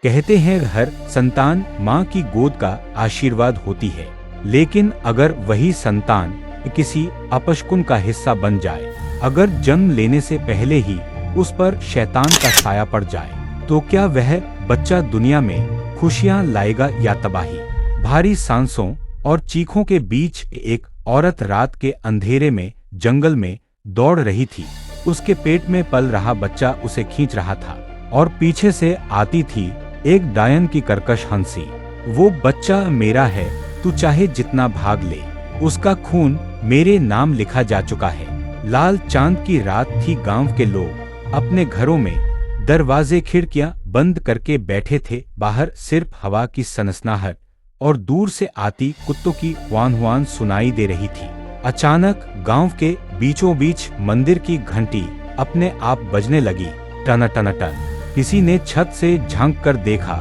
कहते हैं हर संतान माँ की गोद का आशीर्वाद होती है, लेकिन अगर वही संतान किसी अपशकुन का हिस्सा बन जाए, अगर जन्म लेने से पहले ही उस पर शैतान का साया पड़ जाए, तो क्या वह बच्चा दुनिया में खुशियां लाएगा या तबाही? भारी सांसों और चीखों के बीच एक औरत रात के अंधेरे में जंगल में दौड़ रही थी। उसके पेट में पल रहा बच्चा उसे खींच रहा था और पीछे से आती थी एक डायन की कर्कश हंसी। वो बच्चा मेरा है, तू चाहे जितना भाग ले, उसका खून मेरे नाम लिखा जा चुका है। लाल चांद की रात थी। गांव के लोग अपने घरों में दरवाजे खिड़कियां बंद करके बैठे थे। बाहर सिर्फ हवा की सनसनाहट और दूर से आती कुत्तों की हुआन हुआन सुनाई दे रही थी। अचानक गांव के बीचों बीच मंदिर की घंटी अपने आप बजने लगी, टन टन टन। किसी ने छत से झांक कर देखा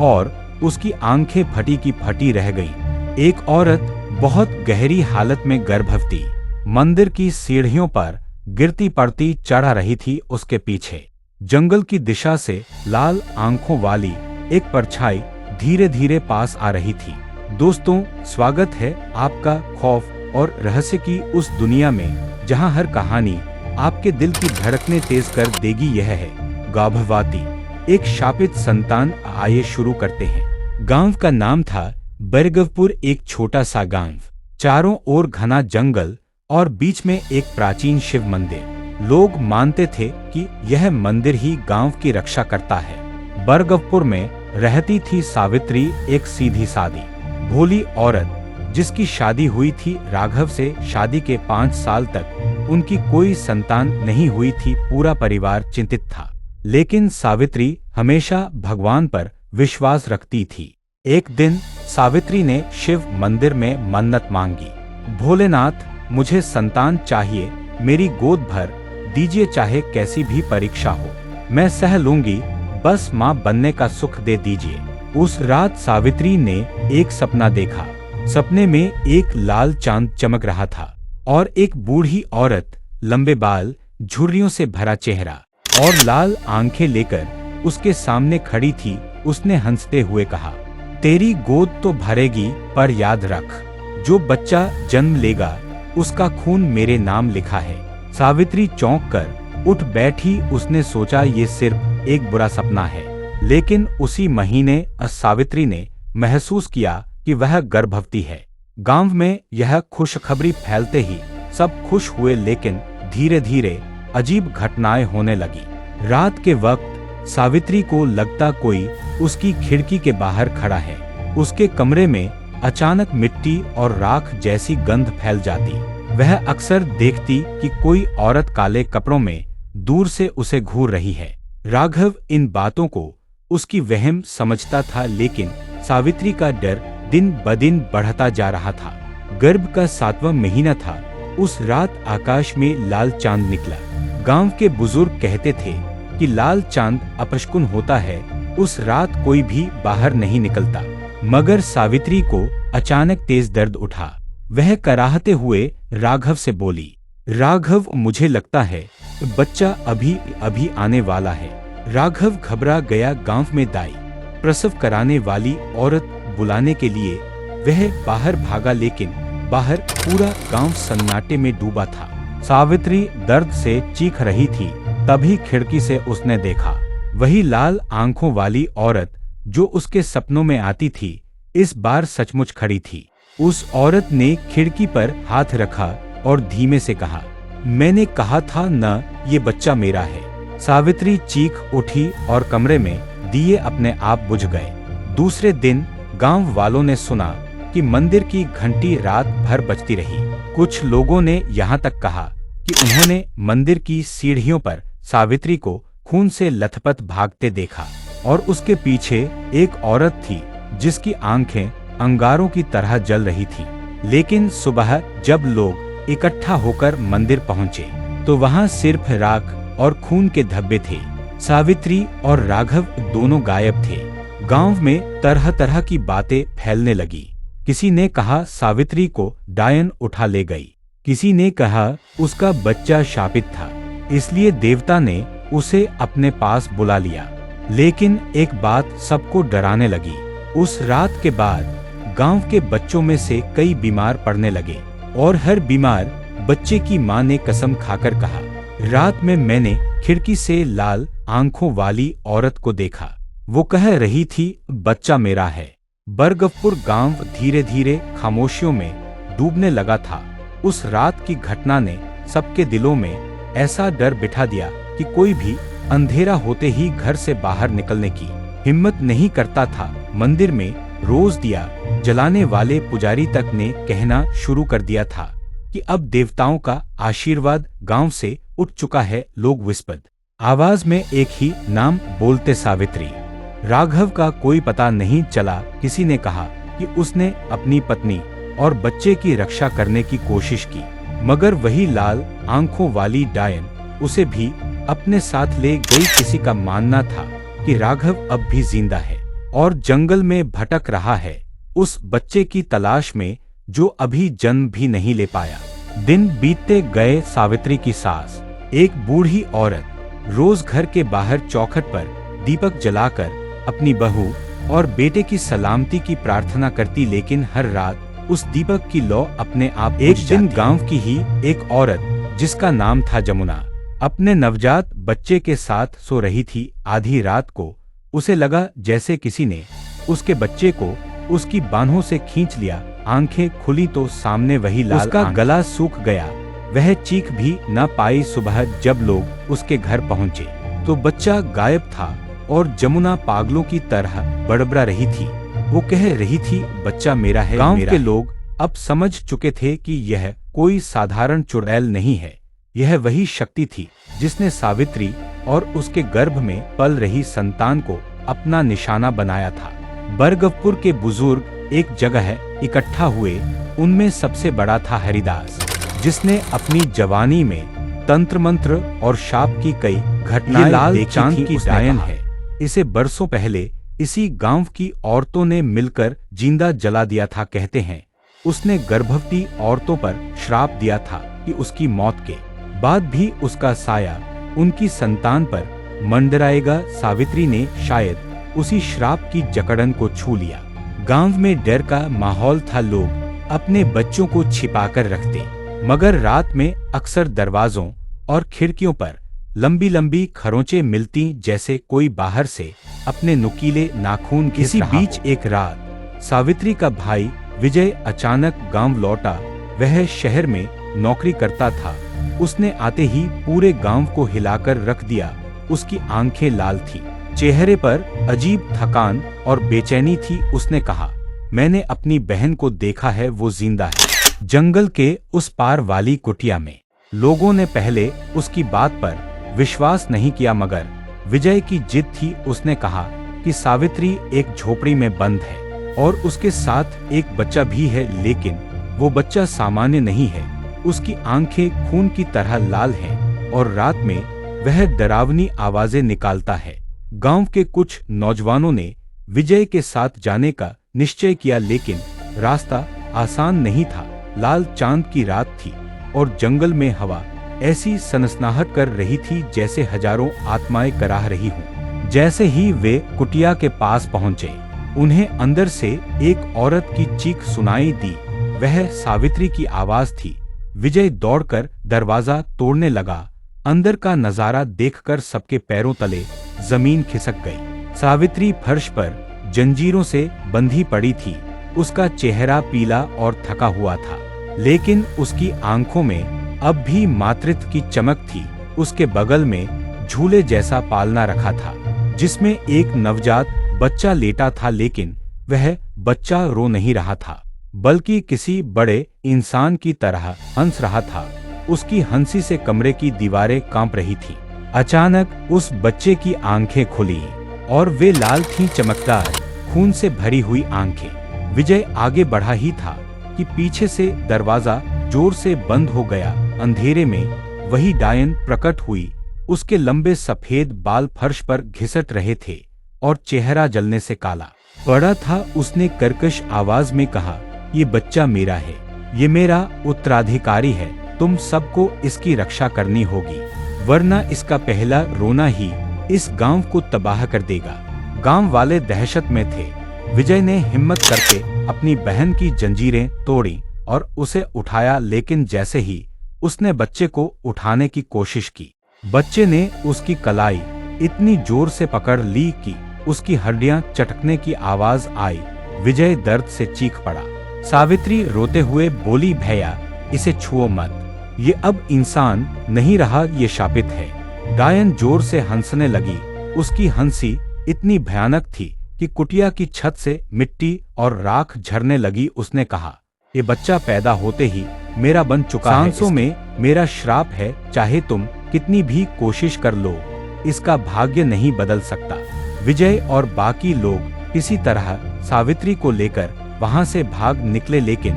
और उसकी आंखें फटी की फटी रह गईं। एक औरत बहुत गहरी हालत में गर्भवती मंदिर की सीढ़ियों पर गिरती पड़ती चढ़ा रही थी। उसके पीछे जंगल की दिशा से लाल आंखों वाली एक परछाई धीरे धीरे पास आ रही थी। दोस्तों, स्वागत है आपका खौफ और रहस्य की उस दुनिया में, जहां हर कहानी आपके दिल की धड़कनें तेज कर देगी। यह है गाभवाती, एक शापित संतान। आइए शुरू करते हैं। गांव का नाम था बरगवपुर। एक छोटा सा गांव, चारों ओर घना जंगल और बीच में एक प्राचीन शिव मंदिर। लोग मानते थे कि यह मंदिर ही गांव की रक्षा करता है। बरगवपुर में रहती थी सावित्री, एक सीधी सादी भोली औरत, जिसकी शादी हुई थी राघव से। शादी के 5 साल तक उनकी कोई संतान नहीं हुई थी। पूरा परिवार चिंतित था, लेकिन सावित्री हमेशा भगवान पर विश्वास रखती थी। एक दिन सावित्री ने शिव मंदिर में मन्नत मांगी, भोलेनाथ, मुझे संतान चाहिए, मेरी गोद भर दीजिए, चाहे कैसी भी परीक्षा हो, मैं सह लूंगी, बस माँ बनने का सुख दे दीजिए। उस रात सावित्री ने एक सपना देखा। सपने में एक लाल चांद चमक रहा था और एक बूढ़ी औरत, लंबे बाल, झुर्रियों से भरा चेहरा और लाल आंखें लेकर उसके सामने खड़ी थी। उसने हंसते हुए कहा, तेरी गोद तो भरेगी, पर याद रख, जो बच्चा जन्म लेगा उसका खून मेरे नाम लिखा है। सावित्री चौंक कर उठ बैठी। उसने सोचा ये सिर्फ एक बुरा सपना है, लेकिन उसी महीने सावित्री ने महसूस किया कि वह गर्भवती है। गांव में यह खुशखबरी फैलते ही सब खुश हुए, लेकिन धीरे धीरे अजीब घटनाएं होने लगी। रात के वक्त सावित्री को लगता कोई उसकी खिड़की के बाहर खड़ा है। उसके कमरे में अचानक मिट्टी और राख जैसी गंध फैल जाती। वह अक्सर देखती कि कोई औरत काले कपड़ों में दूर से उसे घूर रही है। राघव इन बातों को उसकी वहम समझता था, लेकिन सावित्री का डर दिन बदिन बढ़ता जा रहा था। गर्भ का 7वां महीना था। उस रात आकाश में लाल चांद निकला। गांव के बुजुर्ग कहते थे कि लाल चांद अपशकुन होता है। उस रात कोई भी बाहर नहीं निकलता, मगर सावित्री को अचानक तेज दर्द उठा। वह कराहते हुए राघव से बोली, राघव, मुझे लगता है बच्चा अभी अभी आने वाला है। राघव घबरा गया। गांव में दाई, प्रसव कराने वाली औरत बुलाने के लिए वह बाहर भागा, लेकिन बाहर पूरा गांव सन्नाटे में डूबा था। सावित्री दर्द से चीख रही थी। तभी खिड़की से उसने देखा, वही लाल आंखों वाली औरत जो उसके सपनों में आती थी, इस बार सचमुच खड़ी थी। उस औरत ने खिड़की पर हाथ रखा और धीमे से कहा, मैंने कहा था न, ये बच्चा मेरा है। सावित्री चीख उठी और कमरे में दिए अपने आप बुझ गए। दूसरे दिन गांव वालों ने सुना कि मंदिर की घंटी रात भर बजती रही। कुछ लोगों ने यहाँ तक कहा कि उन्होंने मंदिर की सीढ़ियों पर सावित्री को खून से लथपथ भागते देखा और उसके पीछे एक औरत थी जिसकी आंखें अंगारों की तरह जल रही थी। लेकिन सुबह जब लोग इकट्ठा होकर मंदिर पहुंचे तो वहां सिर्फ राख और खून के धब्बे थे। सावित्री और राघव दोनों गायब थे। गांव में तरह तरह की बातें फैलने लगी। किसी ने कहा सावित्री को डायन उठा ले गई, किसी ने कहा उसका बच्चा शापित था, इसलिए देवता ने उसे अपने पास बुला लिया। लेकिन एक बात सबको डराने लगी। उस रात के बाद गांव के बच्चों में से कई बीमार पड़ने लगे और हर बीमार बच्चे की मां ने कसम खाकर कहा, रात में मैंने खिड़की से लाल आंखों वाली औरत को देखा। वो कह रही थी, बच्चा मेरा है। बरगवपुर गांव धीरे धीरे खामोशियों में डूबने लगा था। उस रात की घटना ने सबके दिलों में ऐसा डर बिठा दिया कि कोई भी अंधेरा होते ही घर से बाहर निकलने की हिम्मत नहीं करता था। मंदिर में रोज दिया जलाने वाले पुजारी तक ने कहना शुरू कर दिया था कि अब देवताओं का आशीर्वाद गांव से उठ चुका है। लोग विस्पद आवाज में एक ही नाम बोलते, सावित्री। राघव का कोई पता नहीं चला। किसी ने कहा कि उसने अपनी पत्नी और बच्चे की रक्षा करने की कोशिश की, मगर वही लाल आंखों वाली डायन उसे भी अपने साथ ले गई। किसी का मानना था कि राघव अब भी जिंदा है और जंगल में भटक रहा है, उस बच्चे की तलाश में जो अभी जन्म भी नहीं ले पाया। दिन बीतते गए। सावित्री की सास, एक बूढ़ी औरत, रोज घर के बाहर चौखट पर दीपक जलाकर अपनी बहू और बेटे की सलामती की प्रार्थना करती, लेकिन हर रात उस दीपक की लौ अपने आप। एक दिन गांव की ही एक औरत जिसका नाम था जमुना, अपने नवजात बच्चे के साथ सो रही थी। आधी रात को उसे लगा जैसे किसी ने उसके बच्चे को उसकी बाहों से खींच लिया। आंखें खुली तो सामने वही लाल उसका गला सूख गया। वह चीख भी न पाई। सुबह जब लोग उसके घर पहुंचे तो बच्चा गायब था और जमुना पागलों की तरह बड़बड़ा रही थी। वो कह रही थी, बच्चा मेरा है। गांव के लोग अब समझ चुके थे कि यह कोई साधारण चुड़ैल नहीं है, यह वही शक्ति थी जिसने सावित्री और उसके गर्भ में पल रही संतान को अपना निशाना बनाया था। बरगवपुर के बुजुर्ग एक जगह इकट्ठा हुए। उनमें सबसे बड़ा था हरिदास, जिसने अपनी जवानी में तंत्र मंत्र और शाप की कई घटनाएं लाल चांद की डायन है। इसे बरसों पहले इसी गांव की औरतों ने मिलकर जिंदा जला दिया था। कहते हैं उसने गर्भवती औरतों पर श्राप दिया था कि उसकी मौत के बाद भी उसका साया उनकी संतान पर मंडराएगा। सावित्री ने शायद उसी श्राप की जकड़न को छू लिया। गांव में डर का माहौल था। लोग अपने बच्चों को छिपाकर रखते, मगर रात में अक्सर दरवाजों और खिड़कियों पर लंबी लंबी खरोंचें मिलती, जैसे कोई बाहर से अपने नुकीले नाखून घिस रहा हो। बीच एक रात सावित्री का भाई विजय अचानक गांव लौटा। वह शहर में नौकरी करता था। उसने आते ही पूरे गांव को हिलाकर रख दिया। उसकी आंखें लाल थी, चेहरे पर अजीब थकान और बेचैनी थी। उसने कहा, मैंने अपनी बहन को देखा है, वो जिंदा है, जंगल के उस पार वाली कुटिया में। लोगों ने पहले उसकी बात पर विश्वास नहीं किया, मगर विजय की जिद थी। उसने कहा कि सावित्री एक झोपड़ी में बंद है और उसके साथ एक बच्चा भी है, लेकिन वो बच्चा सामान्य नहीं है। उसकी आंखें खून की तरह लाल हैं और रात में वह डरावनी आवाजें निकालता है। गांव के कुछ नौजवानों ने विजय के साथ जाने का निश्चय किया, लेकिन रास्ता आसान नहीं था। लाल चांद की रात थी और जंगल में हवा ऐसी सनसनाहट कर रही थी जैसे हजारों आत्माएं कराह रही हों। जैसे ही वे कुटिया के पास पहुंचे, उन्हें अंदर से एक औरत की चीख सुनाई दी। वह सावित्री की आवाज थी। विजय दौड़कर दरवाजा तोड़ने लगा। अंदर का नजारा देखकर सबके पैरों तले जमीन खिसक गई। सावित्री फर्श पर जंजीरों से बंधी पड़ी थी। उसका चेहरा पीला और थका हुआ था, लेकिन उसकी आंखों में अब भी मातृत्व की चमक थी। उसके बगल में झूले जैसा पालना रखा था, जिसमें एक नवजात बच्चा लेटा था, लेकिन वह बच्चा रो नहीं रहा था, बल्कि किसी बड़े इंसान की तरह हंस रहा था। उसकी हंसी से कमरे की दीवारें कांप रही थीं। अचानक उस बच्चे की आंखें खुली और वे लाल थीं, चमकदार, खून से भरी हुई आंखें। विजय आगे बढ़ा ही था कि पीछे से दरवाजा जोर से बंद हो गया। अंधेरे में वही डायन प्रकट हुई। उसके लंबे सफेद बाल फर्श पर घिसट रहे थे और चेहरा जलने से काला पड़ा था। उसने कर्कश आवाज में कहा, ये बच्चा मेरा है, ये मेरा उत्तराधिकारी है। तुम सबको इसकी रक्षा करनी होगी, वरना इसका पहला रोना ही इस गांव को तबाह कर देगा। गांव वाले दहशत में थे। विजय ने हिम्मत करके अपनी बहन की जंजीरें तोड़ी और उसे उठाया, लेकिन जैसे ही उसने बच्चे को उठाने की कोशिश की, बच्चे ने उसकी कलाई इतनी जोर से पकड़ ली कि उसकी हड्डियां चटकने की आवाज आई। विजय दर्द से चीख पड़ा। सावित्री रोते हुए बोली, भैया इसे छुओ मत, ये अब इंसान नहीं रहा, ये शापित है। डायन जोर से हंसने लगी। उसकी हंसी इतनी भयानक थी कि कुटिया की छत से मिट्टी और राख झरने लगी। उसने कहा, ये बच्चा पैदा होते ही मेरा बन चुका है। सांसों में मेरा श्राप है, चाहे तुम कितनी भी कोशिश कर लो, इसका भाग्य नहीं बदल सकता। विजय और बाकी लोग किसी तरह सावित्री को लेकर वहां से भाग निकले, लेकिन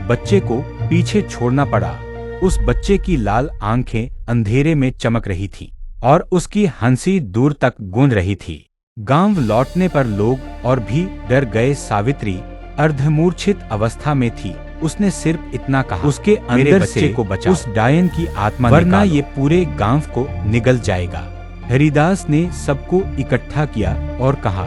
बच्चे को पीछे छोड़ना पड़ा। उस बच्चे की लाल आंखें अंधेरे में चमक रही थीं और उसकी हंसी दूर तक गूंज रही थी। गांव लौटने पर लोग और भी डर गए। सावित्री अर्धमूर्छित अवस्था में थी। उसने सिर्फ इतना कहा, उसके अंदर से को बचाओ, उस डायन की आत्मा, वरना ये पूरे गांव को निगल जाएगा। हरिदास ने सबको इकट्ठा किया और कहा,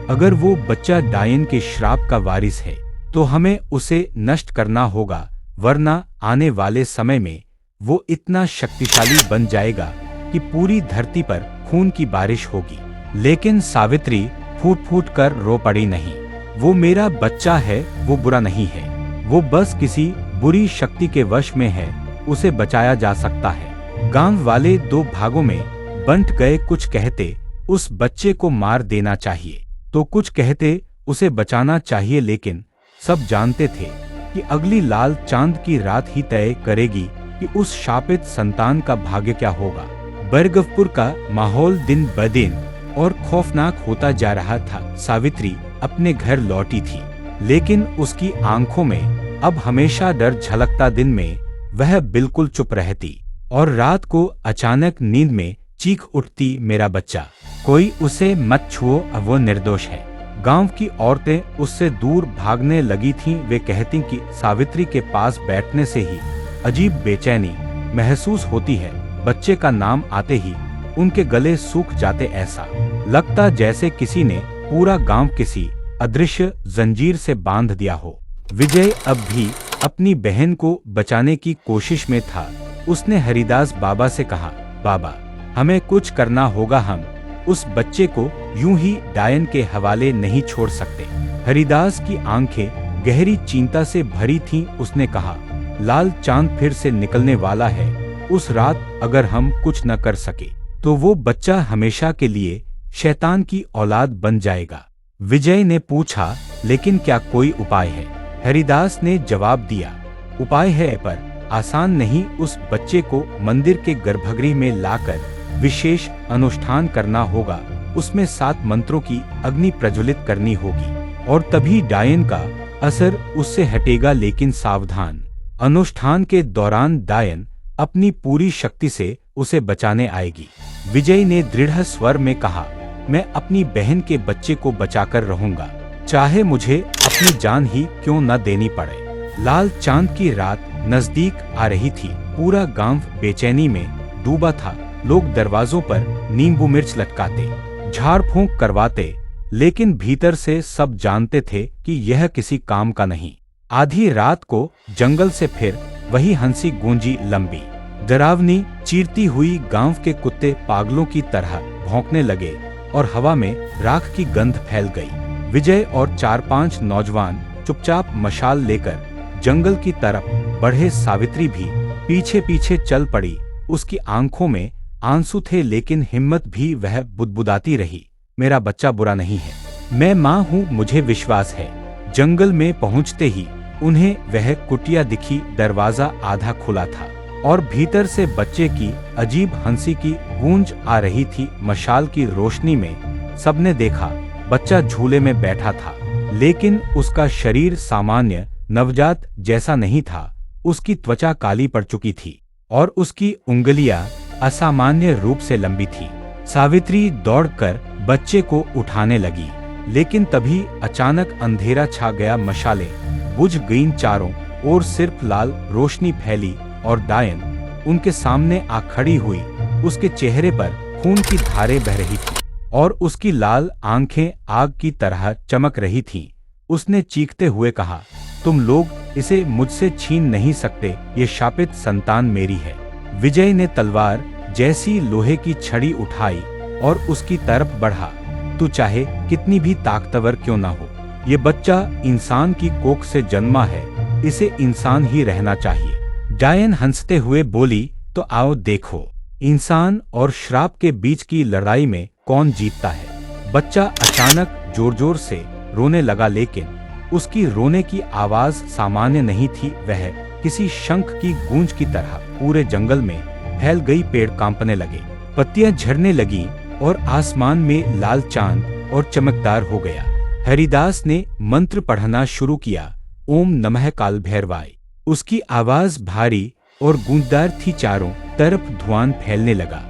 अगर वो बच्चा डायन के श्राप का वारिस है तो हमें उसे नष्ट करना होगा, वरना आने वाले समय में वो इतना शक्तिशाली बन जाएगा कि पूरी धरती पर खून की बारिश होगी। लेकिन सावित्री फूट फूट कर रो पड़ी, नहीं, वो मेरा बच्चा है, वो बुरा नहीं है, वो बस किसी बुरी शक्ति के वश में है, उसे बचाया जा सकता है। गांव वाले दो भागों में बंट गए। कुछ कहते उस बच्चे को मार देना चाहिए, तो कुछ कहते उसे बचाना चाहिए, लेकिन सब जानते थे कि अगली लाल चांद की रात ही तय करेगी कि उस शापित संतान का भाग्य क्या होगा। बरगवपुर का माहौल दिन ब दिन और खौफनाक होता जा रहा था। सावित्री अपने घर लौटी थी, लेकिन उसकी आंखों में अब हमेशा डर झलकता। दिन में वह बिल्कुल चुप रहती और रात को अचानक नींद में चीख उठती, मेरा बच्चा, कोई उसे मत छुओ, अब वो निर्दोष है। गांव की औरतें उससे दूर भागने लगी थीं। वे कहती कि सावित्री के पास बैठने से ही अजीब बेचैनी महसूस होती है। बच्चे का नाम आते ही उनके गले सूख जाते, ऐसा लगता जैसे किसी ने पूरा गांव किसी अदृश्य जंजीर से बांध दिया हो। विजय अब भी अपनी बहन को बचाने की कोशिश में था। उसने हरिदास बाबा से कहा, बाबा हमें कुछ करना होगा, हम उस बच्चे को यूं ही डायन के हवाले नहीं छोड़ सकते। हरिदास की आंखें गहरी चिंता से भरी थीं। उसने कहा, लाल चांद फिर से निकलने वाला है। उस रात अगर हम कुछ न कर सके तो वो बच्चा हमेशा के लिए शैतान की औलाद बन जाएगा। विजय ने पूछा, लेकिन क्या कोई उपाय है? हरिदास ने जवाब दिया, उपाय है, पर आसान नहीं। उस बच्चे को मंदिर के गर्भगृह में लाकर विशेष अनुष्ठान करना होगा। उसमें 7 मंत्रों की अग्नि प्रज्वलित करनी होगी और तभी डायन का असर उससे हटेगा। लेकिन सावधान, अनुष्ठान के दौरान डायन अपनी पूरी शक्ति से उसे बचाने आएगी। विजय ने दृढ़ स्वर में कहा, मैं अपनी बहन के बच्चे को बचाकर रहूंगा, चाहे मुझे अपनी जान ही क्यों न देनी पड़े। लाल चांद की रात नजदीक आ रही थी। पूरा गांव बेचैनी में डूबा था। लोग दरवाजों पर नींबू मिर्च लटकाते, झाड़ फूंक करवाते, लेकिन भीतर से सब जानते थे कि यह किसी काम का नहीं। आधी रात को जंगल से फिर वही हंसी गूंजी, लंबी डरावनी चीरती हुई। गांव के कुत्ते पागलों की तरह भौंकने लगे और हवा में राख की गंध फैल गई। विजय और 4-5 नौजवान चुपचाप मशाल लेकर जंगल की तरफ बढ़े। सावित्री भी पीछे पीछे चल पड़ी। उसकी आंखों में आंसू थे, लेकिन हिम्मत भी वह बुदबुदाती रही, मेरा बच्चा बुरा नहीं है, मैं माँ हूँ, मुझे विश्वास है। जंगल में पहुँचते ही उन्हें वह कुटिया दिखी। दरवाजा आधा खुला था और भीतर से बच्चे की अजीब हंसी की गूंज आ रही थी। मशाल की रोशनी में सबने देखा, बच्चा झूले में बैठा था, लेकिन उसका शरीर सामान्य नवजात जैसा नहीं था। उसकी त्वचा काली पड़ चुकी थी और उसकी उंगलियां असामान्य रूप से लंबी थी। सावित्री दौड़कर बच्चे को उठाने लगी, लेकिन तभी अचानक अंधेरा छा गया। मशालें बुझ गईं, चारों ओर सिर्फ लाल रोशनी फैली और डायन उनके सामने आ खड़ी हुई। उसके चेहरे पर खून की धारें बह रही थी और उसकी लाल आंखें आग की तरह चमक रही थीं। उसने चीखते हुए कहा, तुम लोग इसे मुझसे छीन नहीं सकते, ये शापित संतान मेरी है। विजय ने तलवार जैसी लोहे की छड़ी उठाई और उसकी तरफ बढ़ा। तू चाहे कितनी भी ताकतवर क्यों ना हो, ये बच्चा इंसान की कोख से जन्मा है, इसे इंसान ही रहना चाहिए। डायन हंसते हुए बोली, तो आओ देखो, इंसान और श्राप के बीच की लड़ाई में कौन जीतता है। बच्चा अचानक जोर जोर से रोने लगा, लेकिन उसकी रोने की आवाज सामान्य नहीं थी, वह किसी शंख की गूंज की तरह पूरे जंगल में फैल गई। पेड़ कांपने लगे, पत्तियां झड़ने लगी और आसमान में लाल चांद और चमकदार हो गया। हरिदास ने मंत्र पढ़ना शुरू किया, ओम नमः काल भैरवाय। उसकी आवाज भारी और गूंजदार थी, चारों तरफ धुआं फैलने लगा।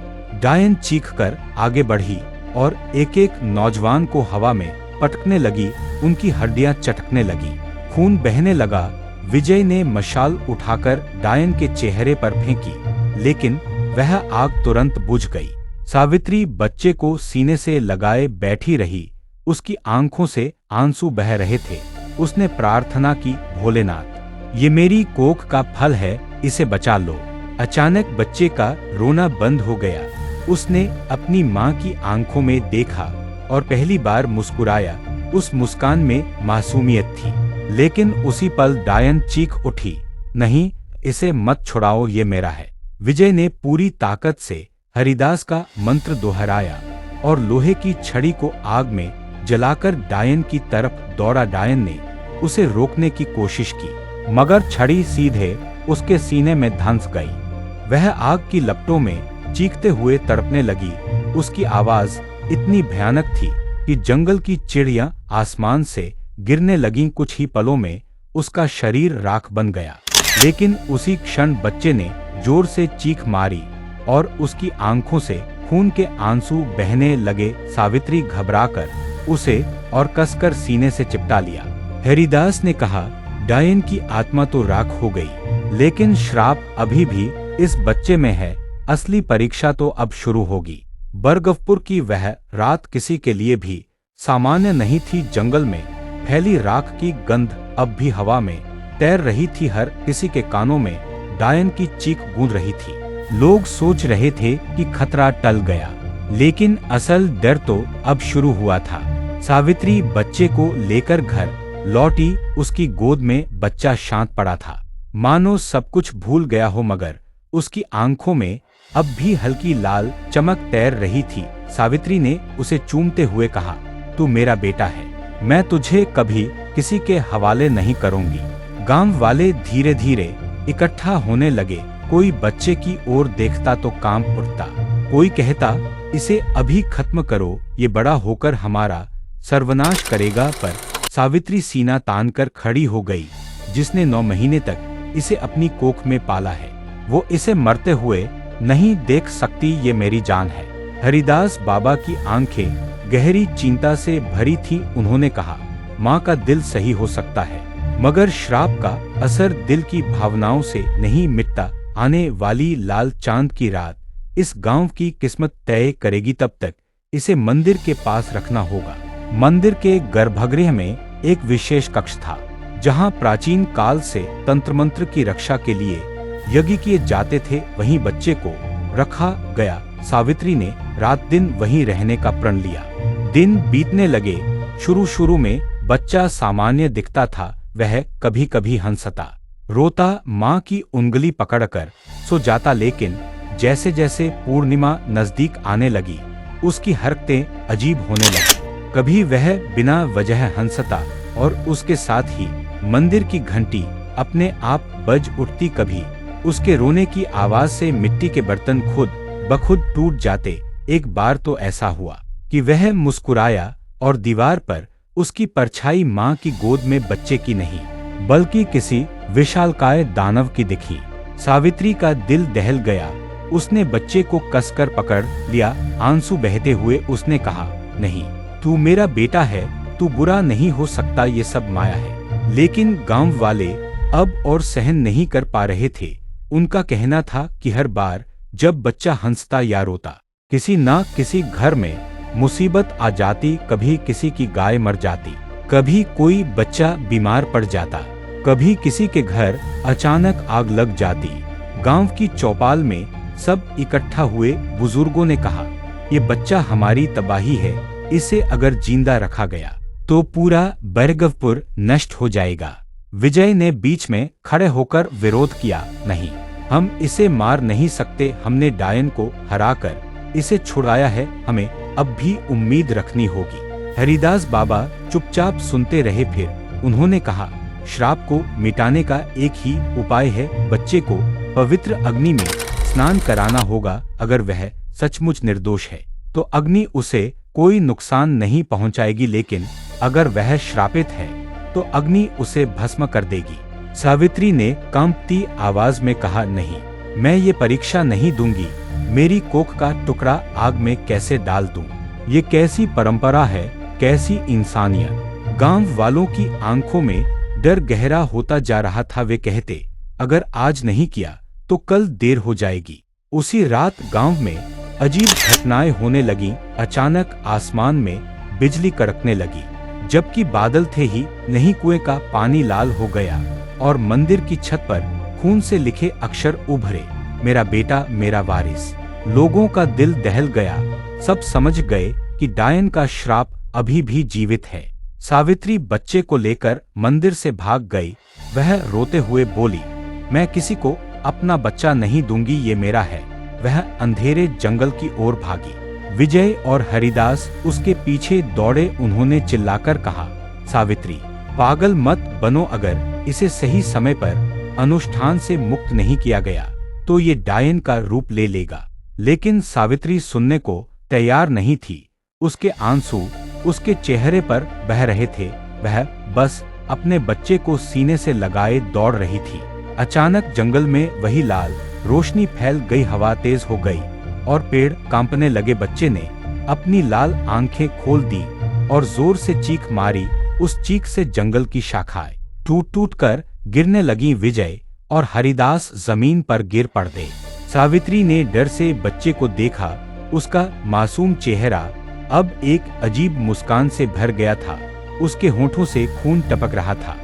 डायन चीखकर आगे बढ़ी और एक एक नौजवान को हवा में पटकने लगी, उनकी हड्डियां चटकने लगी, खून बहने लगा। विजय ने मशाल उठाकर डायन के चेहरे पर फेंकी, लेकिन वह आग तुरंत बुझ गई। सावित्री बच्चे को सीने से लगाए बैठी रही, उसकी आंखों से आंसू बह रहे थे। उसने प्रार्थना की, भोलेनाथ, ये मेरी कोख का फल है, इसे बचा लो। अचानक बच्चे का रोना बंद हो गया। उसने अपनी माँ की आंखों में देखा और पहली बार मुस्कुराया। उस मुस्कान में मासूमियत थी, लेकिन उसी पल डायन चीख उठी, नहीं, इसे मत छुड़ाओ, ये मेरा है। विजय ने पूरी ताकत से हरिदास का मंत्र दोहराया और लोहे की छड़ी को आग में जलाकर डायन की तरफ दौड़ा। डायन ने उसे रोकने की कोशिश की, मगर छड़ी सीधे उसके सीने में धंस गई। वह आग की लपटों में चीखते हुए तड़पने लगी। उसकी आवाज इतनी भयानक थी कि जंगल की चिड़ियां आसमान से गिरने लगीं। कुछ ही पलों में उसका शरीर राख बन गया, लेकिन उसी क्षण बच्चे ने जोर से चीख मारी और उसकी आंखों से खून के आंसू बहने लगे। सावित्री घबराकर उसे और कसकर सीने से चिपटा लिया। हरिदास ने कहा, डायन की आत्मा तो राख हो गई, लेकिन श्राप अभी भी इस बच्चे में है। असली परीक्षा तो अब शुरू होगी। बरगवपुर की वह रात किसी के लिए भी सामान्य नहीं थी। जंगल में फैली राख की गंध अब भी हवा में तैर रही थी। हर किसी के कानों में डायन की चीख गूंज रही थी। लोग सोच रहे थे कि खतरा टल गया, लेकिन असल डर तो अब शुरू हुआ था। सावित्री बच्चे को लेकर घर लौटी। उसकी गोद में बच्चा शांत पड़ा था, मानो सब कुछ भूल गया हो, मगर उसकी आंखों में अब भी हल्की लाल चमक तैर रही थी। सावित्री ने उसे चूमते हुए कहा, तू मेरा बेटा है, मैं तुझे कभी किसी के हवाले नहीं करूंगी। गांव वाले धीरे धीरे इकट्ठा होने लगे। कोई बच्चे की ओर देखता तो कांप उठता, कोई कहता, इसे अभी खत्म करो, ये बड़ा होकर हमारा सर्वनाश करेगा। पर सावित्री सीना तानकर खड़ी हो गई। जिसने 9 महीने तक इसे अपनी कोख में पाला है, वो इसे मरते हुए नहीं देख सकती, ये मेरी जान है। हरिदास बाबा की आंखें गहरी चिंता से भरी थीं। उन्होंने कहा, माँ का दिल सही हो सकता है, मगर श्राप का असर दिल की भावनाओं से नहीं मिटता। आने वाली लाल चांद की रात इस गांव की किस्मत तय करेगी। तब तक इसे मंदिर के पास रखना होगा। मंदिर के गर्भगृह में एक विशेष कक्ष था, जहां प्राचीन काल से तंत्र मंत्र की रक्षा के लिए यज्ञ किए जाते थे। वहीं बच्चे को रखा गया। सावित्री ने रात दिन वहीं रहने का प्रण लिया। दिन बीतने लगे। शुरू में बच्चा सामान्य दिखता था। वह कभी कभी हंसता, रोता, माँ की उंगली पकड़कर सो जाता, लेकिन जैसे जैसे पूर्णिमा नजदीक आने लगी, उसकी हरकतें अजीब होने लगी। कभी वह बिना वजह हंसता और उसके साथ ही मंदिर की घंटी अपने आप बज उठती। कभी उसके रोने की आवाज से मिट्टी के बर्तन खुद बखुद टूट जाते। एक बार तो ऐसा हुआ कि वह मुस्कुराया और दीवार पर उसकी परछाई माँ की गोद में बच्चे की नहीं, बल्कि किसी विशालकाय दानव की दिखी। सावित्री का दिल दहल गया। उसने बच्चे को कसकर पकड़ लिया। आंसू बहते हुए उसने कहा, नहीं, तू मेरा बेटा है, तू बुरा नहीं हो सकता, ये सब माया है। लेकिन गांव वाले अब और सहन नहीं कर पा रहे थे। उनका कहना था कि हर बार जब बच्चा हंसता या रोता, किसी ना किसी घर में मुसीबत आ जाती, कभी किसी की गाय मर जाती, कभी कोई बच्चा बीमार पड़ जाता, कभी किसी के घर अचानक आग लग जाती। गांव की चौपाल में सब इकट्ठा हुए। बुजुर्गों ने कहा, ये बच्चा हमारी तबाही है, इसे अगर जिंदा रखा गया तो पूरा बैरगवपुर नष्ट हो जाएगा। विजय ने बीच में खड़े होकर विरोध किया, नहीं, हम इसे मार नहीं सकते, हमने डायन को हराकर इसे छुड़ाया है, हमें अब भी उम्मीद रखनी होगी। हरिदास बाबा चुपचाप सुनते रहे। फिर उन्होंने कहा, श्राप को मिटाने का एक ही उपाय है, बच्चे को पवित्र अग्नि में स्नान कराना होगा। अगर वह सचमुच निर्दोष है तो अग्नि उसे कोई नुकसान नहीं पहुंचाएगी, लेकिन अगर वह श्रापित है तो अग्नि उसे भस्म कर देगी। सावित्री ने कांपती आवाज में कहा, नहीं, मैं ये परीक्षा नहीं दूंगी। मेरी कोख का टुकड़ा आग में कैसे डाल दूं? ये कैसी परंपरा है, कैसी इंसानियत। गांव वालों की आंखों में डर गहरा होता जा रहा था। वे कहते, अगर आज नहीं किया तो कल देर हो जाएगी। उसी रात गांव में अजीब घटनाएं होने लगीं। अचानक आसमान में बिजली कड़कने लगी, जबकि बादल थे ही नहीं, कुएं का पानी लाल हो गया और मंदिर की छत पर खून से लिखे अक्षर उभरे, मेरा बेटा मेरा वारिस। लोगों का दिल दहल गया। सब समझ गए कि डायन का श्राप अभी भी जीवित है। सावित्री बच्चे को लेकर मंदिर से भाग गई। वह रोते हुए बोली, मैं किसी को अपना बच्चा नहीं दूंगी, ये मेरा है। वह अंधेरे जंगल की ओर भागी। विजय और हरिदास उसके पीछे दौड़े। उन्होंने चिल्लाकर कहा, सावित्री, पागल मत बनो, अगर इसे सही समय पर अनुष्ठान से मुक्त नहीं किया गया तो ये डायन का रूप ले लेगा। लेकिन सावित्री सुनने को तैयार नहीं थी। उसके आंसू उसके चेहरे पर बह रहे थे। वह बस अपने बच्चे को सीने से लगाए दौड़ रही थी। अचानक जंगल में वही लाल रोशनी फैल गई, हवा तेज हो गई और पेड़ कांपने लगे। बच्चे ने अपनी लाल आंखें खोल दी और जोर से चीख मारी। उस चीख से जंगल की शाखाएं टूट टूट कर गिरने लगी। विजय और हरिदास जमीन पर गिर पड़े। सावित्री ने डर से बच्चे को देखा। उसका मासूम चेहरा अब एक अजीब मुस्कान से भर गया था। उसके होंठों से खून टपक रहा था।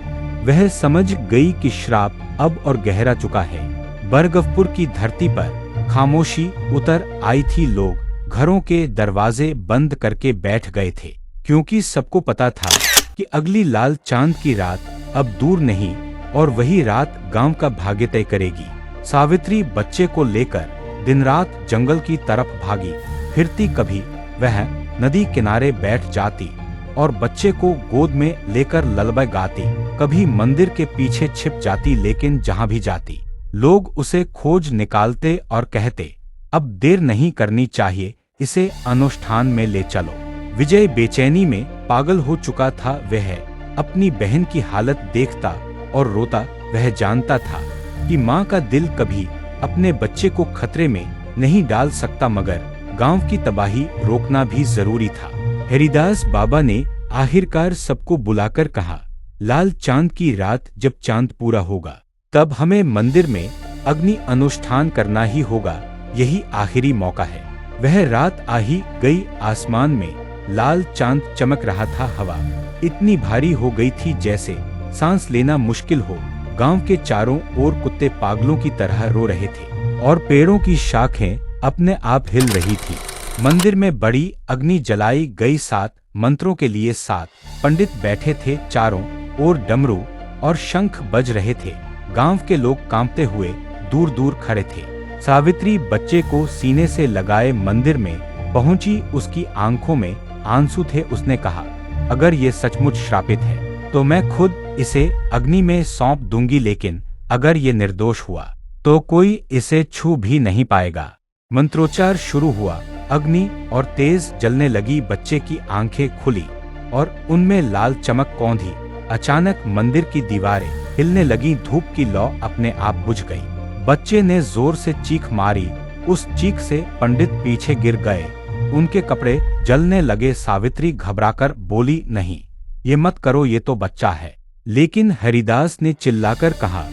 वह समझ गई कि श्राप अब और गहरा चुका है। बरगवपुर की धरती पर खामोशी उतर आई थी। लोग घरों के दरवाजे बंद करके बैठ गए थे, क्योंकि सबको पता था कि अगली लाल चांद की रात अब दूर नहीं और वही रात गांव का भाग्य तय करेगी। सावित्री बच्चे को लेकर दिन रात जंगल की तरफ भागी फिरती। कभी वह नदी किनारे बैठ जाती और बच्चे को गोद में लेकर ललबे गाती, कभी मंदिर के पीछे छिप जाती। लेकिन जहां भी जाती लोग उसे खोज निकालते और कहते, अब देर नहीं करनी चाहिए, इसे अनुष्ठान में ले चलो। विजय बेचैनी में पागल हो चुका था। वह अपनी बहन की हालत देखता और रोता। वह जानता था कि माँ का दिल कभी अपने बच्चे को खतरे में नहीं डाल सकता, मगर गांव की तबाही रोकना भी जरूरी था। हरिदास बाबा ने आखिरकार सबको बुलाकर कहा, लाल चांद की रात जब चांद पूरा होगा तब हमें मंदिर में अग्नि अनुष्ठान करना ही होगा। यही आखिरी मौका है। वह रात आ ही गई। आसमान में लाल चांद चमक रहा था। हवा इतनी भारी हो गई थी जैसे सांस लेना मुश्किल हो। गांव के चारों ओर कुत्ते पागलों की तरह रो रहे थे और पेड़ों की शाखें अपने आप हिल रही थी। मंदिर में बड़ी अग्नि जलाई गई। 7 मंत्रों के लिए 7 पंडित बैठे थे। चारों ओर डमरू और शंख बज रहे थे। गांव के लोग कांपते हुए दूर दूर खड़े थे। सावित्री बच्चे को सीने से लगाए मंदिर में पहुंची। उसकी आंखों में आंसू थे। उसने कहा, अगर ये सचमुच श्रापित है तो मैं खुद इसे अग्नि में सौंप दूंगी, लेकिन अगर ये निर्दोष हुआ तो कोई इसे छू भी नहीं पाएगा। मंत्रोच्चार शुरू हुआ। अग्नि और तेज जलने लगी। बच्चे की आंखें खुली और उनमें लाल चमक कौंधी। अचानक मंदिर की दीवारें हिलने लगी। धूप की लौ अपने आप बुझ गई। बच्चे ने जोर से चीख मारी। उस चीख से पंडित पीछे गिर गए। उनके कपड़े जलने लगे। सावित्री घबराकर बोली, नहीं, ये मत करो, ये तो बच्चा है। लेकिन हरिदास ने चिल्लाकर कहा,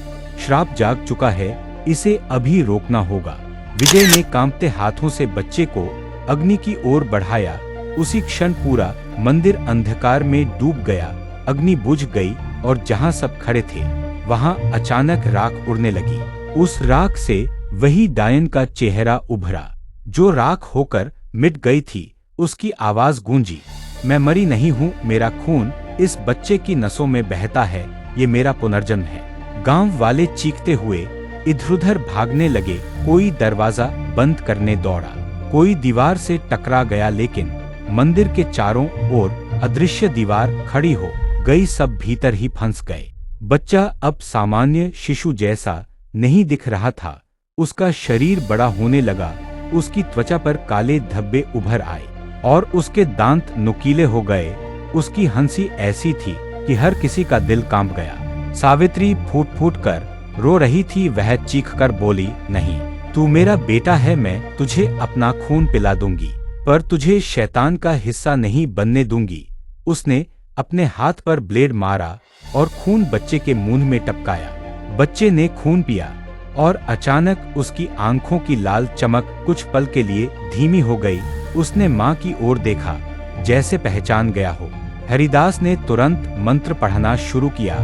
श्राप जाग चुका है, इसे अभी रोकना होगा। विजय ने कांपते हाथों से बच्चे को अग्नि की ओर बढ़ाया। उसी क्षण पूरा मंदिर अंधकार में डूब गया। अग्नि बुझ गई और जहां सब खड़े थे वहां अचानक राख उड़ने लगी। उस राख से वही डायन का चेहरा उभरा जो राख होकर मिट गई थी। उसकी आवाज गूंजी, मैं मरी नहीं हूँ, मेरा खून इस बच्चे की नसों में बहता है, ये मेरा पुनर्जन्म है। गांव वाले चीखते हुए इधर-उधर भागने लगे। कोई दरवाजा बंद करने दौड़ा, कोई दीवार से टकरा गया, लेकिन मंदिर के चारों ओर अदृश्य दीवार खड़ी हो गई। सब भीतर ही फंस गए। बच्चा अब सामान्य शिशु जैसा नहीं दिख रहा था। उसका शरीर बड़ा होने लगा, उसकी त्वचा पर काले धब्बे उभर आए और उसके दांत नुकीले हो गए। उसकी हंसी ऐसी थी कि हर किसी का दिल कांप गया। सावित्री फूट-फूट कर रो रही थी। वह चीखकर बोली, नहीं, तू मेरा बेटा है, मैं तुझे अपना खून पिला दूंगी, पर तुझे शैतान का हिस्सा नहीं बनने दूंगी। उसने अपने हाथ पर ब्लेड मारा और खून बच्चे के मुंह में टपकाया। बच्चे ने खून पिया और अचानक उसकी आंखों की लाल चमक कुछ पल के लिए धीमी हो गई। उसने माँ की ओर देखा, जैसे पहचान गया हो। हरिदास ने तुरंत मंत्र पढ़ना शुरू किया।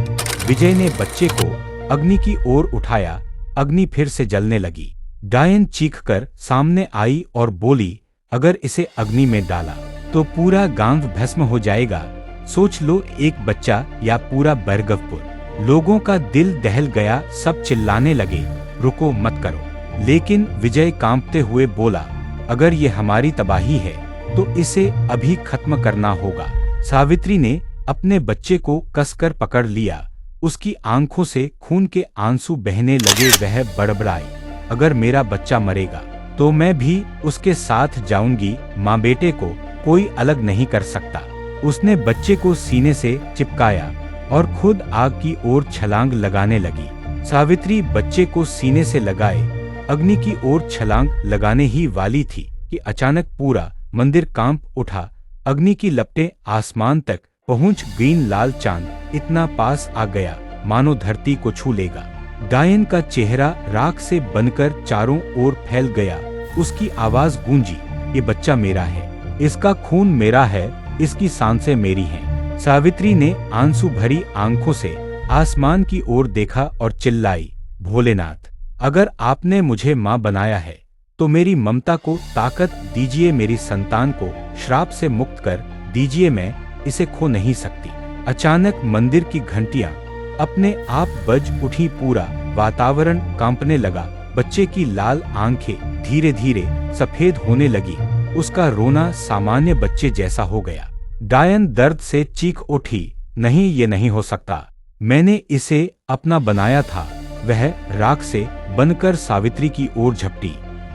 विजय ने बच्चे को अग्नि की ओर उठाया। अग्नि फिर से जलने लगी। डायन चीखकर सामने आई और बोली, अगर इसे अग्नि में डाला तो पूरा गांव भस्म हो जाएगा। सोच लो, एक बच्चा या पूरा बरगवपुर। लोगों का दिल दहल गया। सब चिल्लाने लगे, रुको, मत करो। लेकिन विजय कांपते हुए बोला, अगर ये हमारी तबाही है तो इसे अभी खत्म करना होगा। सावित्री ने अपने बच्चे को कसकर पकड़ लिया। उसकी आंखों से खून के आंसू बहने लगे। वह बड़बड़ाई, अगर मेरा बच्चा मरेगा तो मैं भी उसके साथ जाऊंगी। माँ बेटे को कोई अलग नहीं कर सकता। उसने बच्चे को सीने से चिपकाया और खुद आग की ओर छलांग लगाने लगी। सावित्री बच्चे को सीने से लगाए अग्नि की ओर छलांग लगाने ही वाली थी कि अचानक पूरा मंदिर कांप उठा। अग्नि की लपटें आसमान तक पहुंच गईं। लाल चांद इतना पास आ गया मानो धरती को छू लेगा। डायन का चेहरा राख से बनकर चारों ओर फैल गया। उसकी आवाज गूंजी, ये बच्चा मेरा है, इसका खून मेरा है, इसकी सांसें मेरी हैं। सावित्री ने आंसू भरी आंखों से आसमान की ओर देखा और चिल्लाई, भोलेनाथ, अगर आपने मुझे माँ बनाया है तो मेरी ममता को ताकत दीजिए, मेरी संतान को श्राप से मुक्त कर दीजिए, मैं इसे खो नहीं सकती। अचानक मंदिर की घंटियां अपने आप बज उठी। पूरा वातावरण कांपने लगा। बच्चे की लाल आंखें धीरे धीरे सफेद होने लगी। उसका रोना सामान्य बच्चे जैसा हो गया। डायन दर्द से चीख उठी, नहीं, ये नहीं हो सकता, मैंने इसे अपना बनाया था। वह राख से बनकर सावित्री की ओर झपटी,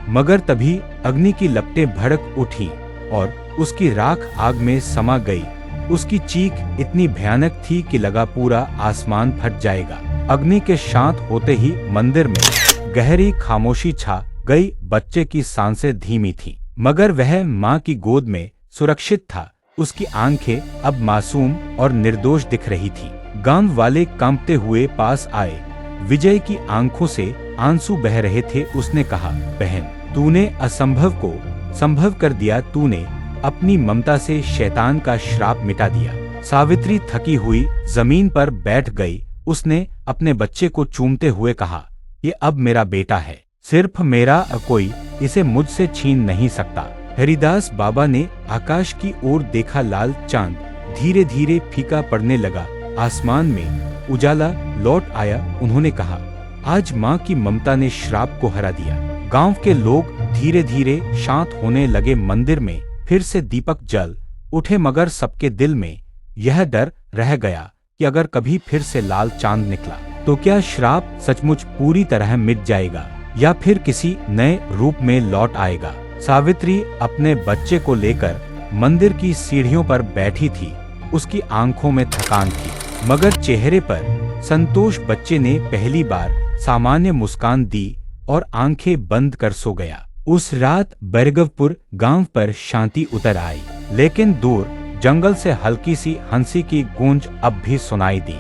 मगर तभी अग्नि की लपटें भड़क उठी और उसकी राख आग में समा गई। उसकी चीख इतनी भयानक थी कि लगा पूरा आसमान फट जाएगा। अग्नि के शांत होते ही मंदिर में गहरी खामोशी छा गई। बच्चे की सांसें धीमी थीं, मगर वह माँ की गोद में सुरक्षित था। उसकी आंखें अब मासूम और निर्दोष दिख रही थी। गांव वाले कांपते हुए पास आए। विजय की आंखों से आंसू बह रहे थे। उसने कहा, बहन, तूने असंभव को संभव कर दिया। तूने अपनी ममता से शैतान का श्राप मिटा दिया। सावित्री थकी हुई जमीन पर बैठ गई। उसने अपने बच्चे को चूमते हुए कहा, ये अब मेरा बेटा है, सिर्फ मेरा, कोई इसे मुझसे छीन नहीं सकता। हरिदास बाबा ने आकाश की ओर देखा। लाल चांद धीरे धीरे फीका पड़ने लगा। आसमान में उजाला लौट आया। उन्होंने कहा, आज माँ की ममता ने श्राप को हरा दिया। गांव के लोग धीरे धीरे शांत होने लगे। मंदिर में फिर से दीपक जल उठे, मगर सबके दिल में यह डर रह गया कि अगर कभी फिर से लाल चांद निकला तो क्या श्राप सचमुच पूरी तरह मिट जाएगा या फिर किसी नए रूप में लौट आएगा। सावित्री अपने बच्चे को लेकर मंदिर की सीढ़ियों पर बैठी थी। उसकी आंखों में थकान थी, मगर चेहरे पर संतोष। बच्चे ने पहली बार सामान्य मुस्कान दी और आंखें बंद कर सो गया। उस रात बरगवपुर गांव पर शांति उतर आई, लेकिन दूर जंगल से हल्की सी हंसी की गूंज अब भी सुनाई दी।